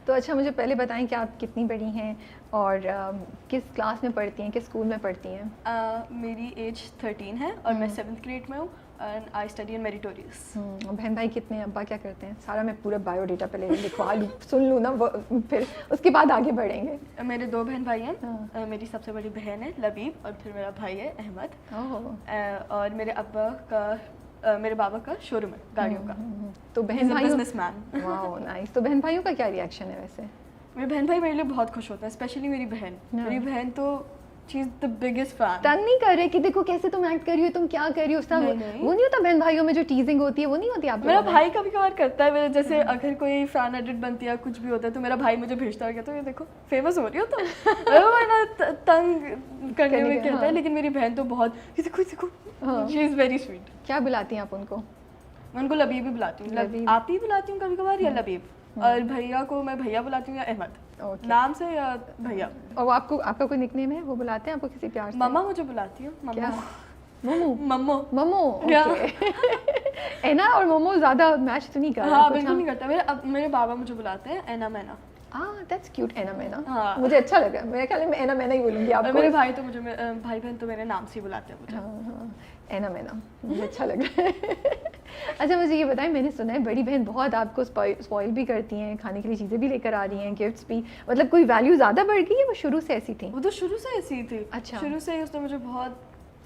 तो अच्छा मुझे पहले बताएं कि आप कितनी बड़ी हैं और किस क्लास में पढ़ती हैं, किस स्कूल में पढ़ती हैं? मेरी एज 13 है और मैं 7th ग्रेड में हूँ and I study in meritorious. बहन भाई कितने हैं, अब्बा क्या करते हैं? सारा मैं पूरा बायोडेटा पहले लिखवा लूँ, सुन लूँ ना, फिर उसके बाद आगे बढ़ेंगे। मेरे 2 बहन भाई हैं। मेरी सबसे बड़ी बहन है लबीब और फिर मेरा भाई है अहमद। और मेरे बाबा का शोरूम है गाड़ियों का। तो बहन भाई बिजनेसमैन। Wow nice. तो बहन भाइयों का क्या रिएक्शन है वैसे? मेरे बहन भाई मेरे लिए बहुत खुश होते हैं, स्पेशली मेरी बहन। मेरी बहन तो she is the biggest fan. तंग नहीं कर रहे कि देखो कैसे तुम एक्ट कर रही हो, तुम क्या कर रही हो? वो नहीं होता बहन भाइयों में जो टीजिंग होती है, वो नहीं होती आप? मेरा भाई कभी कभार करता है, जैसे अगर कोई फैन एडिट बनती है कुछ भी होता है तो मेरा भाई मुझे भेजता है, कहता है ये देखो फेमस हो रही हो तो तंग करने में कहता है। लेकिन मेरी बहन तो बहुत देखो शी इज वेरी स्वीट। क्या बुलाती हैं आप उनको? मैं उनको लबीब ही बुलाती हूँ, आप ही बुलाती हूँ कभी कभार, या लबीब। और भैया को मैं भैया बुलाती हूँ या अहमद, नाम से या भैया। और आपका कोई निकनेम है, वो बुलाते हैं आपको किसी प्यार से? मम्मा मुझे बुलाती है। मम्मो। एना और मोमो ज्यादा मैच तो नहीं कर रहा? हाँ बिल्कुल नहीं करता। मेरे बाबा मुझे बुलाते हैं एना मैना। दैट्स क्यूट, एना मैना। मुझे अच्छा लग रहा है, मेरे ख्याल में एना मैना ही बोलूंगी आपको। मेरे भाई तो मुझे भाई बहन तो मेरे नाम से ही बुलाते हैं मुझे। एना मैना, मुझे अच्छा लग रहा है। अच्छा मुझे ये बताएं, मैंने सुना है बड़ी बहन बहुत आपको स्पॉइल भी करती हैं, खाने के लिए चीज़ें भी लेकर आ रही हैं, गिफ्ट्स भी, मतलब कोई वैल्यू ज़्यादा बढ़ गई है? वो शुरू से ऐसी थी? वो तो शुरू से ऐसी थी। अच्छा, शुरू से ही उसने मुझे बहुत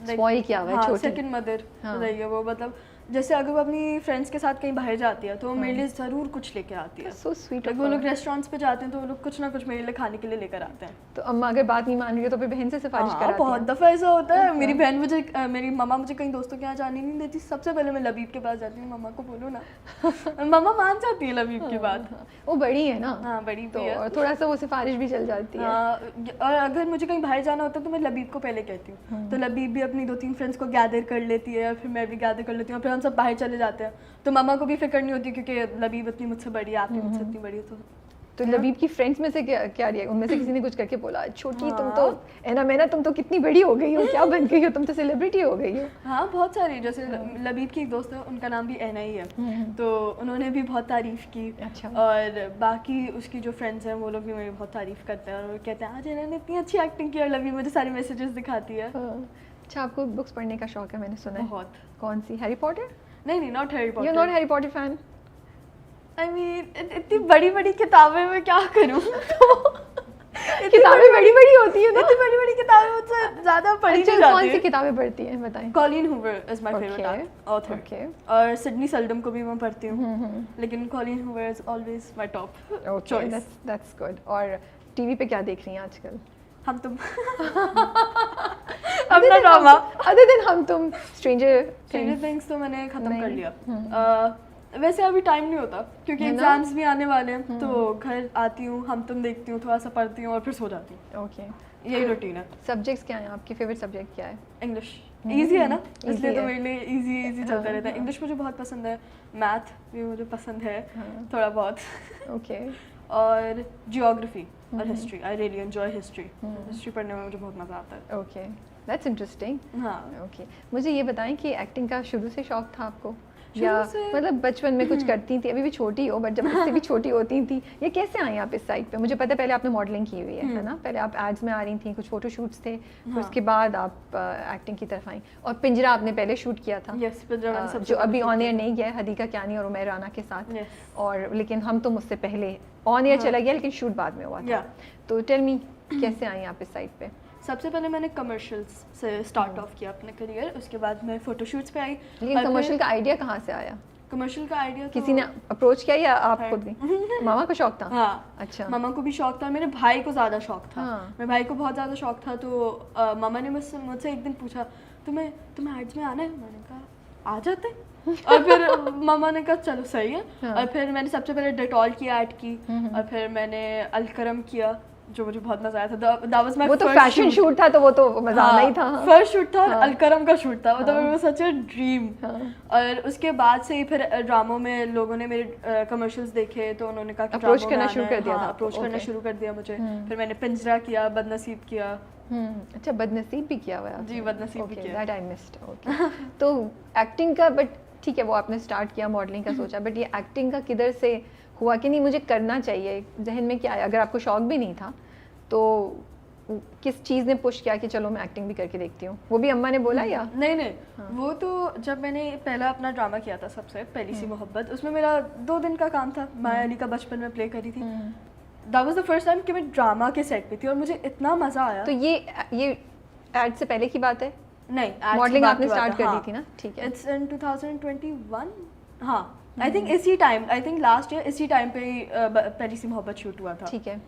स्पॉइल किया हुआ है। छोटी सेकंड मदर रही है वो। मतलब जैसे अगर वो अपनी फ्रेंड्स के साथ कहीं बाहर जाती है तो मेरे लिए ज़रूर कुछ लेके आती है। So sweet. वो लोग रेस्टोरेंट्स पे जाते हैं तो वो लोग कुछ ना कुछ मेरे लिए खाने के लिए लेकर आते हैं। तो अम्मा अगर बात नहीं मान रही है तो फिर बहन से सिफारिश कराती है? बहुत दफ़ा ऐसा होता है। मेरी बहन मेरी मम्मा मुझे कहीं दोस्तों के यहाँ जाने नहीं देती, सबसे पहले मैं लबीब के पास जाती हूँ, मम्मा को बोलो ना। मम्मा मान जाती है लबीब की बात। वो बड़ी है ना? हाँ बड़ी तो और थोड़ा सा वो सिफारिश भी चल जाती है। और अगर मुझे कहीं बाहर जाना होता है तो मैं लबीब को पहले कहती हूँ, तो लबीब भी अपनी 2-3 फ्रेंड्स को गैदर कर लेती है, फिर मैं भी गैदर कर लेती हूँ, फिर हम सब बाहर चले जाते हैं। तो मम्मा को भी फिक्र नहीं होती क्योंकि लबीब इतनी मुझसे बड़ी है, आप भी मुझसे इतनी बड़ी है। तो लबीब की फ्रेंड्स में से क्या रिएक्शन? उनमें से किसी ने कुछ करके बोला छोटी तुम तो एना मैना, तुम तो कितनी बड़ी हो गई हो, क्या बन गई हो, तुम तो सेलिब्रिटी हो गई हो? हाँ बहुत सारी। जैसे लबीब की एक दोस्त है, उनका नाम भी एना ही है, तो उन्होंने भी बहुत तारीफ़ की। अच्छा। और बाकी उसकी जो फ्रेंड्स हैं वो लोग भी मेरी बहुत तारीफ़ करते हैं और वो कहते हैं आज इन्होंने इतनी अच्छी एक्टिंग की, और लबीब मुझे सारे मैसेजेस दिखाती है। अच्छा, आपको बुक्स पढ़ने का शौक है मैंने सुना है? बहुत। कौन सी? Harry Potter? नहीं, not Harry Potter. You not Harry Potter fan? I mean, इतनी बड़ी किताबें मैं क्या करूँ? किताबें बड़ी होती है ना? इतनी बड़ी किताबें मुझसे ज़्यादा पढ़ी नहीं जाती। कौन सी किताबें पढ़ती हैं बताएं? Colleen Hoover is my favourite author. और सिडनी सेल्डम को भी मैं पढ़ती हूँ, लेकिन Colleen Hoover is always my top choice. That's good. और टीवी पे क्या देख रही हैं आजकल? हम तुम। अपना ड्रामा। अदर देन हम तुम, स्ट्रेंजर थिंग्स तो मैंने खत्म कर लिया। वैसे अभी टाइम नहीं होता क्योंकि एग्जाम्स भी आने वाले हैं, तो घर आती हूँ, हम तुम देखती हूँ, थोड़ा सा पढ़ती हूँ और फिर सो जाती हूँ। ओके, यही रूटीन है। सब्जेक्ट्स क्या हैं आपकी? फेवरेट सब्जेक्ट क्या है? इंग्लिश। इजी है ना, इसलिए तो मेरे लिए इजी चलता रहता है। इंग्लिश मुझे बहुत पसंद है, मैथ भी मुझे पसंद है थोड़ा बहुत। ओके। और जियोग्राफी और history, I really enjoy history. History पढ़ने में मुझे बहुत मज़ा आता है। Okay, that's interesting. हाँ ओके, मुझे ये बताएं कि एक्टिंग का शुरू से शौक था आपको, या मतलब बचपन में कुछ करती थी? अभी भी छोटी हो, बट जब इससे भी छोटी होती थी, ये कैसे आई आप इस साइड पे? मुझे पता है पहले आपने मॉडलिंग की हुई है ना? पहले आप एड्स में आ रही थी, कुछ फोटोशूट्स थे, फिर उसके बाद आप एक्टिंग की तरफ आई। और पिंजरा आपने पहले शूट किया था। यस, पिंजरा जो अभी ऑन एयर नहीं गया है, हदीका कियानी और उमैर राना के साथ। और लेकिन हम तो मुझसे पहले ऑन एयर चला गया, लेकिन शूट बाद में हुआ था। तो टेल मी, कैसे आई आप इस साइड पे? सबसे पहले मैंने कमर्शियल्स से स्टार्ट ऑफ किया अपना करियर, उसके बाद मैं फोटोशूट्स पे आई। लेकिन कमर्शियल का आइडिया कहाँ से आया? कमर्शियल का आइडिया किसी ने अप्रोच किया या आप खुद भी? मामा को शौक था? हाँ, अच्छा। मामा को भी शौक था, मेरे भाई को ज़्यादा शौक था। मेरे भाई को बहुत ज़्यादा शौक था, तो मामा ने मुझसे एक दिन पूछा तुम्हें एड्स में आना है? मैंने कहा आ जाते। और फिर मामा ने कहा चलो सही है। और फिर मैंने सबसे पहले डेटॉल की ऐड की, और फिर मैंने अलकरम किया, जो मुझे बहुत मजा आया था। That was my वो तो फैशन शूट था, तो वो तो मजा आना ही था। फर्स्ट शूट था और अलकरम का शूट था, मतलब वो सच अ ड्रीम। और उसके बाद से ही फिर ड्रामों में लोगों ने मेरे कमर्शियल्स देखे, तो उन्होंने कहा कि अप्रोच करना शुरू कर दिया था। अप्रोच करना शुरू कर दिया मुझे। फिर मैंने पिंजरा किया, बदनसीब किया। अच्छा, बदनसीब भी किया हुआ है? जी, बदनसीब भी किया। That I missed. ओके। तो एक्टिंग का, बट ठीक है, वो आपने स्टार्ट किया, मॉडलिंग का सोचा, बट ये एक्टिंग का किधर से हुआ कि नहीं मुझे करना चाहिए, जहन में क्या आया? अगर आपको शौक भी नहीं था तो किस चीज़ ने पुश किया कि चलो मैं एक्टिंग भी करके देखती हूँ? वो भी अम्मा ने बोला या? नहीं वो तो जब मैंने पहला अपना ड्रामा किया था सबसे पहली सी मोहब्बत, उसमें मेरा 2 दिन का काम था, माया अली का बचपन में प्ले करी थी। That was the first time कि मैं ड्रामा के सेट पे थी और मुझे इतना मज़ा आया। तो ये एड से पहले की बात है? नहीं, मॉडलिंग आपने स्टार्ट कर दी थी ना? ठीक है। It's in 2021। हाँ, आई थिंक इसी time, I think last year इसी टाइम पे पहली सी मोहब्बत शूट हुआ था। ठीक है।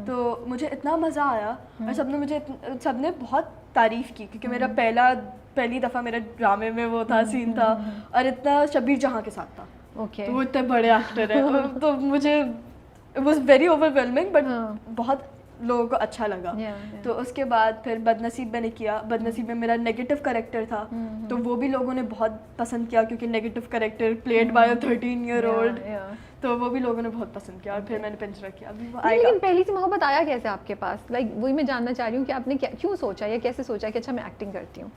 तो मुझे इतना मज़ा आया और सबने बहुत तारीफ़ की क्योंकि मेरा पहली दफ़ा मेरे ड्रामे में वो था सीन था और इतना शबीर जहाँ के साथ था। ओके। तो वो इतने बड़े एक्टर हैं तो मुझे it was very overwhelming but बहुत लोगों को अच्छा लगा। तो उसके बाद फिर बदनसीब मैंने किया। बदनसीब में मेरा नेगेटिव कैरेक्टर था तो वो भी लोगों ने बहुत पसंद किया क्योंकि negative character played by a 13-year-old, तो वो भी लोगों ने बहुत पसंद किया और फिर मैंने पिंजरा किया। अभी वो आएगा। लेकिन पहली सी मोहब्बत आया कैसे आपके पास? लाइक वही मैं जानना चाह रही हूँ कि आपने क्यों सोचा या कैसे सोचा कि अच्छा मैं एक्टिंग करती हूँ,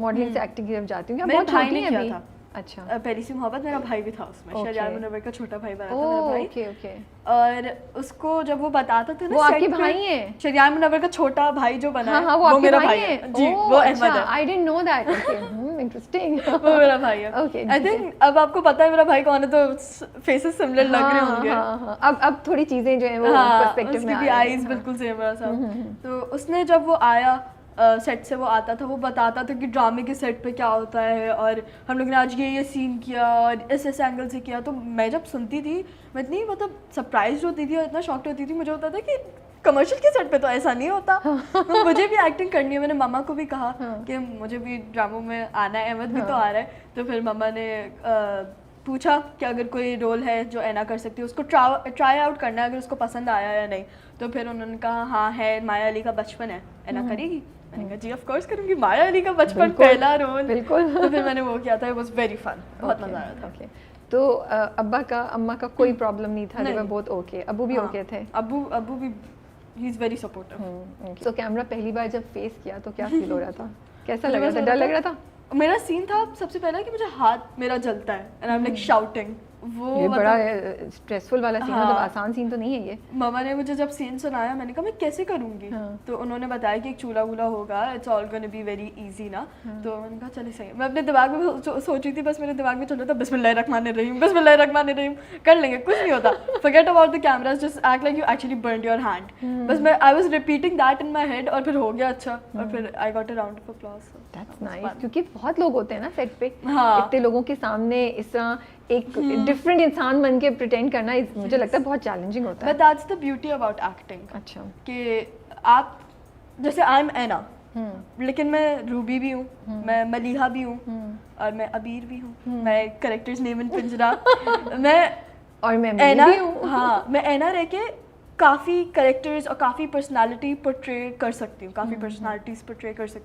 मॉडलिंग से एक्टिंग की तरफ जाती हूँ? मेरे भाई ने किया था। अच्छा। पहली सी मोहब्बत मेरा भाई भी था उसमें। Okay. शरियार मुनव्वर का छोटा भाई बना था मेरा भाई। ओके। और उसको जब वो बताता था ना, वो आपके भाई हैं? शरियार मुनव्वर का छोटा भाई जो बना हाँ, वो मेरा भाई है जी। वो अहमद है। I didn't know that. Okay, interesting. वो मेरा भाई है। ओके, आई थिंक अब आपको पता है मेरा भाई कौन है तो फेसेस सिमिलर लग रहे होंगे। हाँ, अब थोड़ी चीजें जो हैं वो पर्सपेक्टिव में आ रही हैं। आईज बिल्कुल सेम है सब। तो उसने जब वो आया सेट से, वो आता था, वो बताता था कि ड्रामे के सेट पे क्या होता है और हम लोग ने आज ये सीन किया और इस एंगल से किया। तो मैं जब सुनती थी मैं इतनी मतलब सरप्राइज होती थी और इतना शॉक्ड होती थी। मुझे होता था कि कमर्शियल के सेट पे तो ऐसा नहीं होता। तो मुझे भी एक्टिंग करनी है। मैंने मम्मा को भी कहा कि मुझे भी ड्रामों में आना है, अहमद भी तो आ रहा है। तो फिर मम्मा ने पूछा कि अगर कोई रोल है जो ऐना कर सकती है उसको ट्राई आउट करना है, अगर उसको पसंद आया या नहीं। तो फिर उन्होंने कहा हाँ है, माया अली का बचपन है, ऐना करेगी? मैंने कहा जी ऑफ कोर्स करूंगी, माया अली का बचपन पहला रोल। बिल्कुल। तो फिर मैंने वो किया था। इट वाज वेरी फन, बहुत मजा आया था। ओके। तो अब्बा का अम्मा का कोई प्रॉब्लम नहीं था? they were both okay? अब्बू भी ओके थे? अब्बू भी he is very supportive. So camera पहली बार जब फेस किया तो क्या फील हो रहा था? कैसा लग रहा था? डर लग रहा था? मेरा सीन था सबसे पहला कि मुझे हाथ मेरा जलता है and I am like shouting. वो ये बड़ा स्ट्रेसफुल वाला सीन है, मतलब आसान सीन तो नहीं है ये। मम्मा ने मुझे जब सीन सुनाया मैंने कहा मैं कैसे करूँगी? तो उन्होंने बताया कि एक चूल्हा वूल्हा होगा, it's all gonna be very easy ना। तो मैंने कहा चले सही। मैं अपने दिमाग में सोच रही थी, बस मेरे दिमाग में चल रहा था बिस्मिल्लाहिर्रहमानिर्रहीम, बिस्मिल्लाहिर्रहमानिर्रहीम, कर लेंगे, कुछ नहीं होता, forget about the cameras, just act like you actually burned your hand. बस मैं I was repeating that in my head और फिर हो गया अच्छा। और फिर I got a round of applause. That's nice, क्योंकि बहुत लोग होते हैं ना सेट पे, इतने लोगों के सामने इस तरह एक डिफरेंट इंसान बन के प्रिटेंड करना मुझे लगता है बहुत चैलेंजिंग होता है। But that's the beauty about acting. अच्छा। कि आप जैसे आई एम ऐना, लेकिन मैं रूबी भी हूँ, मैं मलीहा भी हूँ और मैं अबीर भी हूँ। मैं कैरेक्टर्स नेम इन पिंजरा मैं ऐना भी हूँ। हाँ, मैं ऐना रह के काफ़ी कैरेक्टर्स और काफ़ी पर्सनालिटी पोर्ट्रे कर सकती हूँ, काफ़ी पर्सनालिटीज पोर्ट्रे कर सकती हूँ।